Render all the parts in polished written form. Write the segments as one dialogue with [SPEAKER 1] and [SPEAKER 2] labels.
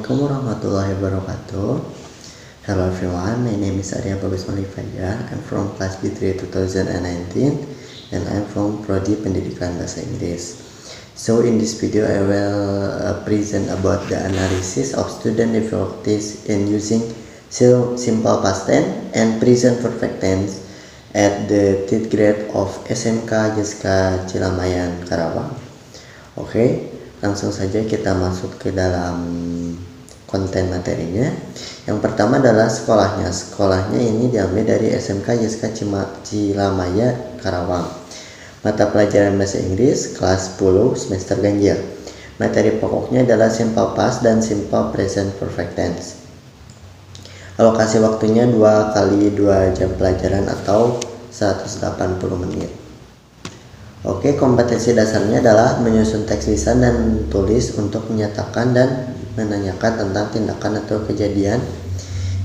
[SPEAKER 1] Assalamualaikum warahmatullahi wabarakatuh. Hello everyone, my name is Arya Bagus Malifaya. I'm from class B3 2019 and I'm from Prodi Pendidikan Bahasa Inggris. So in this video I will present about the analysis of student difficulties in using simple past tense and present perfect tense at the 3rd grade of SMK YSK Cilamayan, Karawang. Oke, langsung saja kita masuk ke dalam konten materinya. Yang pertama adalah sekolahnya. Sekolahnya ini diambil dari SMK YSK Cilamaya, Karawang. Mata pelajaran bahasa Inggris kelas 10 semester ganjil. Materi pokoknya adalah simple past dan simple present perfect tense. Alokasi waktunya 2 kali 2 jam pelajaran atau 180 menit. Oke, kompetensi dasarnya adalah menyusun teks lisan dan tulis untuk menyatakan dan menanyakan tentang tindakan atau kejadian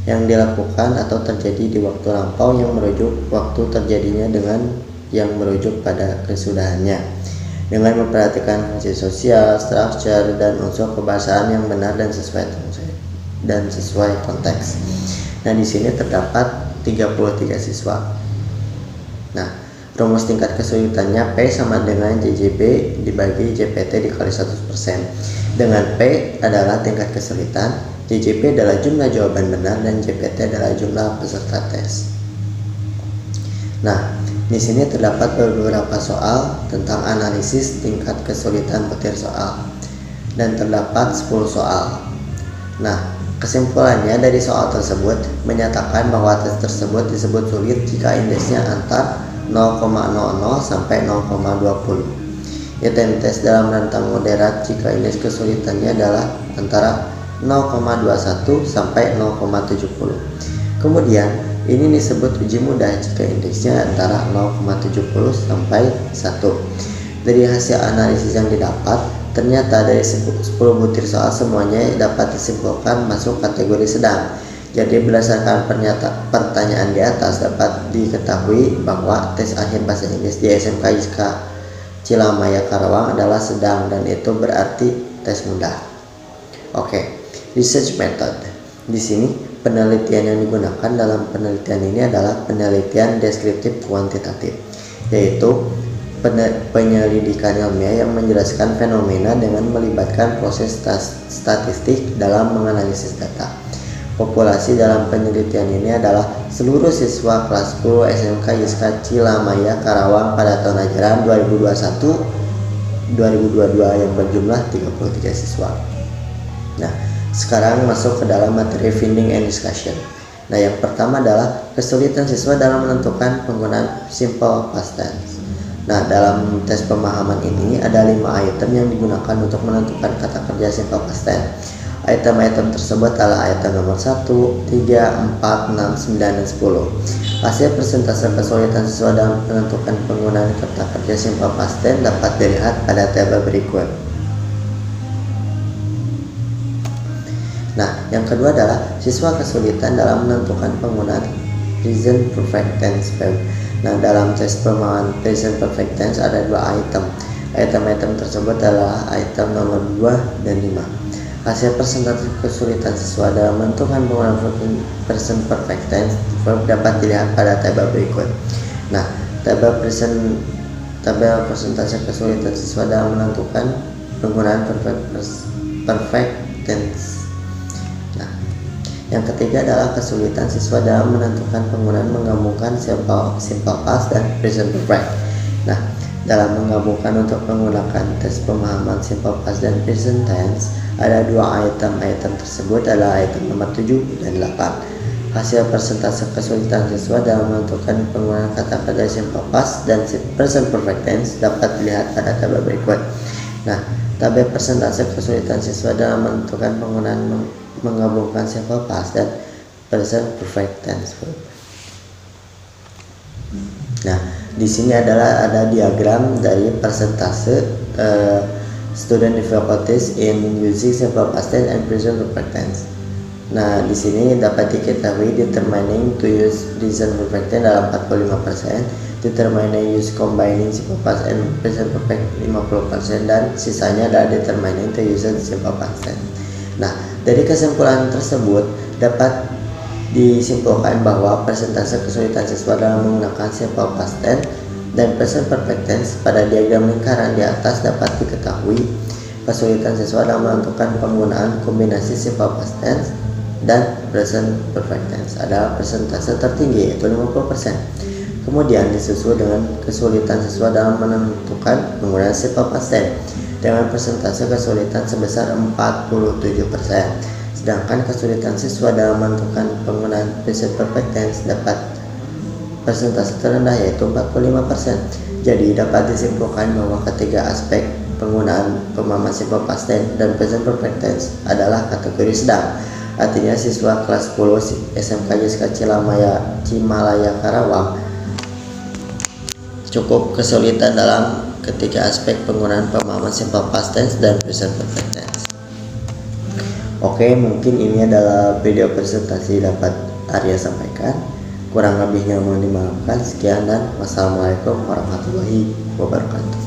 [SPEAKER 1] yang dilakukan atau terjadi di waktu lampau yang merujuk waktu terjadinya dengan yang merujuk pada kesudahannya, dengan memperhatikan fungsi sosial, structure, dan unsur kebahasaan yang benar dan sesuai konteks. Nah, di sini terdapat 33 siswa. Nah, rumus tingkat kesulitannya P sama dengan JJB dibagi JPT dikali 100%. Dengan P adalah tingkat kesulitan, JJB adalah jumlah jawaban benar, dan JPT adalah jumlah peserta tes. Nah, di sini terdapat beberapa soal tentang analisis tingkat kesulitan petir soal, dan terdapat 10 soal. Nah, kesimpulannya dari soal tersebut menyatakan bahwa tes tersebut disebut sulit jika indeksnya antar 0,00 sampai 0,20. Item tes dalam rentang moderat jika indeks kesulitannya adalah antara 0,21 sampai 0,70. Kemudian ini disebut uji mudah jika indeksnya antara 0,70 sampai 1. Dari hasil analisis yang didapat, ternyata dari 10 butir soal semuanya dapat disimpulkan masuk kategori sedang. Jadi berdasarkan pertanyaan di atas dapat diketahui bahwa tes akhir bahasa Inggris di SMK YSK Cilamaya Karawang adalah sedang, dan itu berarti tes mudah. Oke, research method. Di sini penelitian yang digunakan dalam penelitian ini adalah penelitian deskriptif kuantitatif, yaitu penyelidikan ilmiah yang menjelaskan fenomena dengan melibatkan proses statistik dalam menganalisis data. Populasi dalam penelitian ini adalah seluruh siswa kelas 10 SMK YSK Cilamaya Karawang pada tahun ajaran 2021-2022 yang berjumlah 33 siswa. Nah, sekarang masuk ke dalam materi finding and discussion. Nah, yang pertama adalah kesulitan siswa dalam menentukan penggunaan simple past tense. Nah, dalam tes pemahaman ini ada 5 item yang digunakan untuk menentukan kata kerja simple past tense. Item-item tersebut adalah item nomor 1, 3, 4, 6, 9, dan 10. Hasil persentase kesulitan siswa dalam menentukan penggunaan kata kerja simple past tense dapat dilihat pada tabel berikut. Nah, yang kedua adalah siswa kesulitan dalam menentukan penggunaan present perfect tense verb. Nah, dalam tes pemahaman present perfect tense ada 2 item. Item-item tersebut adalah item nomor 2 dan 5. Hasil persentase kesulitan siswa dalam menentukan penggunaan present perfect tense verb dapat dilihat pada tabel berikut. Nah, tabel persentase kesulitan siswa dalam menentukan penggunaan perfect tense. Nah, yang ketiga adalah kesulitan siswa dalam menentukan penggunaan menggabungkan simple past dan present perfect. Nah, dalam menggabungkan untuk menggunakan tes pemahaman simple past dan present tense ada 2 item. Item tersebut adalah item nomor 7 dan 8. Hasil persentase kesulitan siswa dalam menentukan penggunaan kata kerja simple past dan present perfect tense dapat dilihat pada tabel berikut. Nah, tabel persentase kesulitan siswa dalam menentukan penggunaan menggabungkan simple past dan present perfect tense. Nah, di sini ada diagram dari persentase student difficulties in using simple past tense and present perfect tense. Nah, di sini dapat diketahui determining to use present perfect tense adalah 45%, determining use combining simple past and present perfect 50%, dan sisanya adalah determining to use simple past tense. Nah, Dari kesimpulan tersebut dapat disimpulkan bahwa persentase kesulitan siswa dalam menggunakan simple past tense dan present perfect tense pada diagram lingkaran di atas dapat diketahui. Kesulitan siswa dalam menentukan penggunaan kombinasi simple past tense dan present perfect tense adalah persentase tertinggi, yaitu 50%. Kemudian disusul dengan kesulitan siswa dalam menentukan penggunaan simple past tense dengan persentase kesulitan sebesar 47%. Sedangkan kesulitan siswa dalam menentukan penggunaan present perfect tense dapat persentase terendah, yaitu 45%. Jadi dapat disimpulkan bahwa ketiga aspek penggunaan pemahaman simple past tense dan present perfect tense adalah kategori sedang. Artinya siswa kelas 10 SMK Jessica Cimalaya Karawang cukup kesulitan dalam ketiga aspek penggunaan pemahaman simple past tense dan present perfect tense. Oke, mungkin ini adalah video presentasi dapat Arya sampaikan. Kurang lebihnya mohon dimaafkan. Sekian dan wassalamualaikum warahmatullahi wabarakatuh.